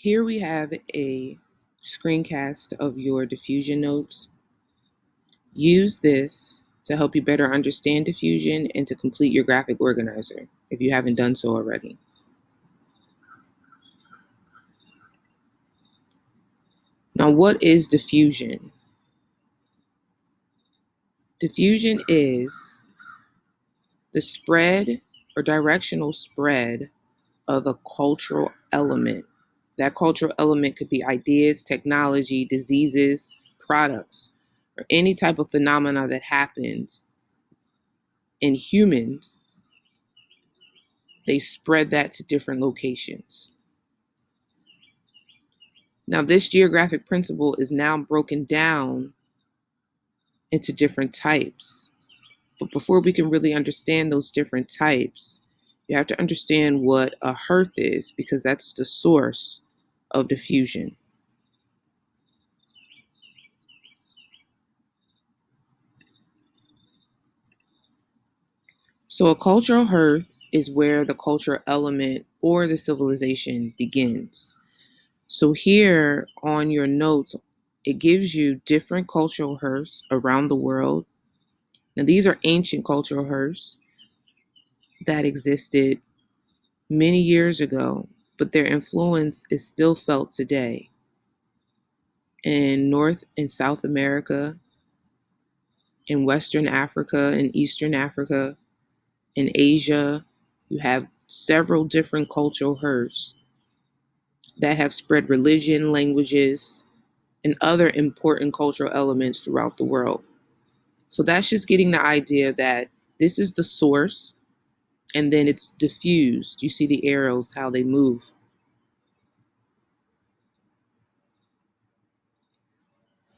Here we have a screencast of your diffusion notes. Use this to help you better understand diffusion and to complete your graphic organizer if you haven't done so already. Now, what is diffusion? Diffusion is the spread or directional spread of a cultural element. That cultural element could be ideas, technology, diseases, products, or any type of phenomena that happens in humans. They spread that to different locations. Now, this geographic principle is now broken down into different types. But before we can really understand those different types, you have to understand what a hearth is, because that's the source of diffusion. So a cultural hearth is where the cultural element or the civilization begins. So here on your notes, it gives you different cultural hearths around the world. Now, these are ancient cultural hearths that existed many years ago, but their influence is still felt today. In North and South America, in Western Africa, in Eastern Africa, in Asia, you have several different cultural hearths that have spread religion, languages, and other important cultural elements throughout the world. So that's just getting the idea that this is the source and then it's diffused. You see the arrows, how they move.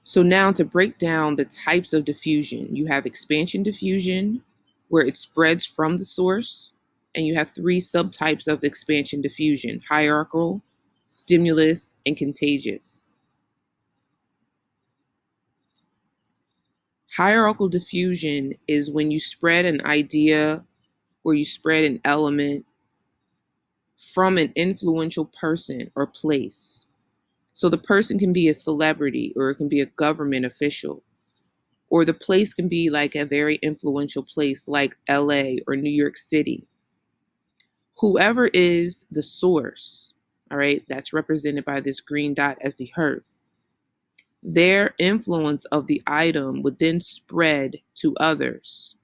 So now to break down the types of diffusion, you have expansion diffusion, where it spreads from the source, and you have three subtypes of expansion diffusion: hierarchical, stimulus, and contagious. Hierarchical diffusion is when you spread an idea or you spread an element from an influential person or place. So the person can be a celebrity, or it can be a government official, or the place can be like a very influential place like LA or New York City. Whoever is the source, all right, that's represented by this green dot as the hearth, their influence of the item would then spread to others.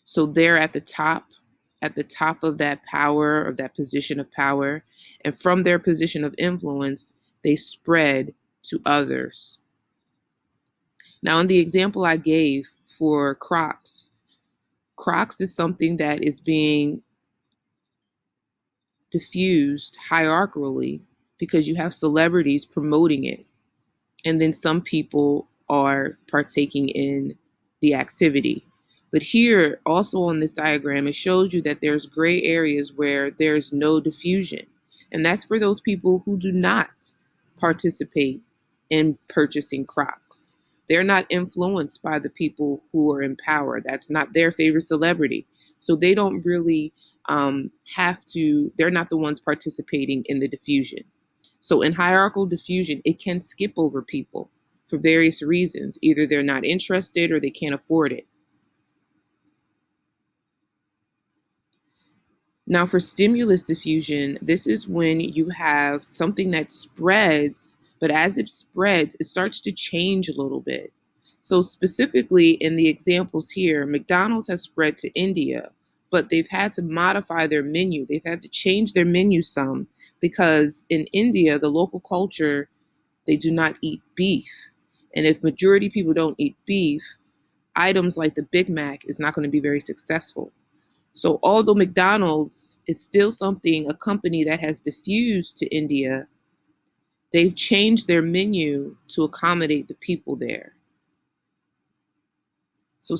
So they're at the top of that power, of that position of power. And from their position of influence, they spread to others. Now, in the example I gave for Crocs, Crocs is something that is being diffused hierarchically because you have celebrities promoting it. And then some people are partaking in the activity. But here, also on this diagram, it shows you that there's gray areas where there's no diffusion. And that's for those people who do not participate in purchasing Crocs. They're not influenced by the people who are in power. That's not their favorite celebrity. So they don't really they're not the ones participating in the diffusion. So in hierarchical diffusion, it can skip over people for various reasons. Either they're not interested or they can't afford it. Now, for stimulus diffusion, this is when you have something that spreads, but as it spreads, it starts to change a little bit. So, specifically in the examples here, McDonald's has spread to India, but they've had to modify their menu. They've had to change their menu some because in India, the local culture, they do not eat beef. And if majority people don't eat beef, items like the Big Mac is not going to be very successful. So although McDonald's is still a company that has diffused to India, they've changed their menu to accommodate the people there. So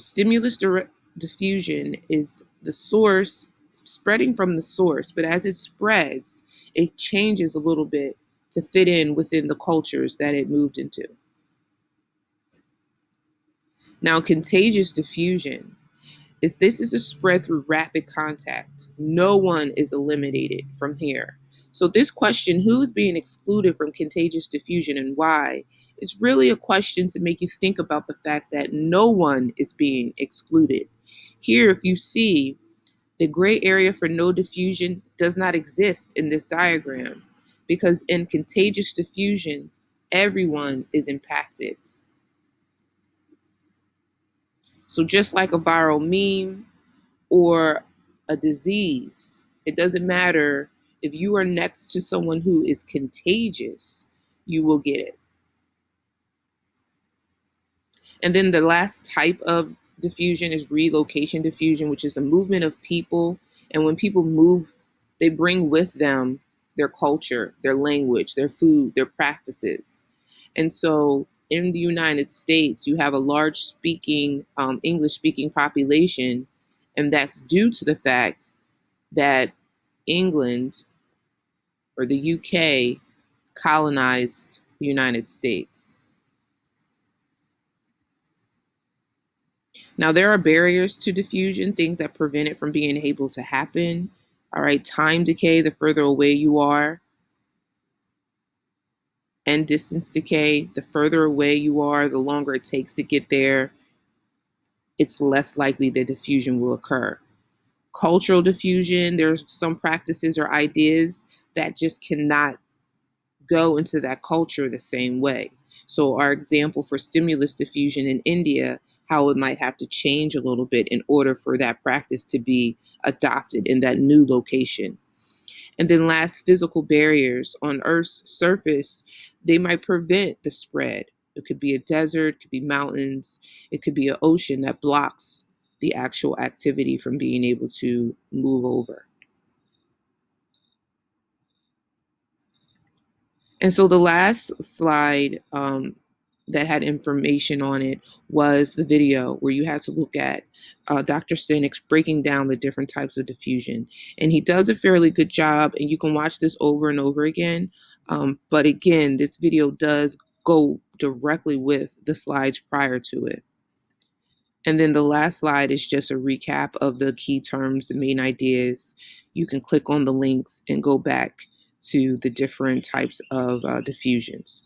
diffusion is the source spreading from the source, but as it spreads, it changes a little bit to fit in within the cultures that it moved into. Now, contagious diffusion. is this is a spread through rapid contact. No one is eliminated from here. So this question, who is being excluded from contagious diffusion and why, is really a question to make you think about the fact that no one is being excluded. Here, if you see, the gray area for no diffusion does not exist in this diagram because in contagious diffusion, everyone is impacted. So just like a viral meme or a disease, it doesn't matter if you are next to someone who is contagious, you will get it. And then the last type of diffusion is relocation diffusion, which is a movement of people. And when people move, they bring with them their culture, their language, their food, their practices. And so in the United States, you have a large English speaking population. And that's due to the fact that England or the UK colonized the United States. Now, there are barriers to diffusion, things that prevent it from being able to happen. All right, time decay, the further away you are, and distance decay, the further away you are, the longer it takes to get there, it's less likely that diffusion will occur. Cultural diffusion, there's some practices or ideas that just cannot go into that culture the same way. So, our example for stimulus diffusion in India, how it might have to change a little bit in order for that practice to be adopted in that new location. And then, last, physical barriers on Earth's surface, they might prevent the spread. It could be a desert, it could be mountains, it could be an ocean that blocks the actual activity from being able to move over. And so the last slide that had information on it was the video where you had to look at Dr. Sinix breaking down the different types of diffusion. And he does a fairly good job, and you can watch this over and over again. But again, this video does go directly with the slides prior to it. And then the last slide is just a recap of the key terms, the main ideas. You can click on the links and go back to the different types of diffusions.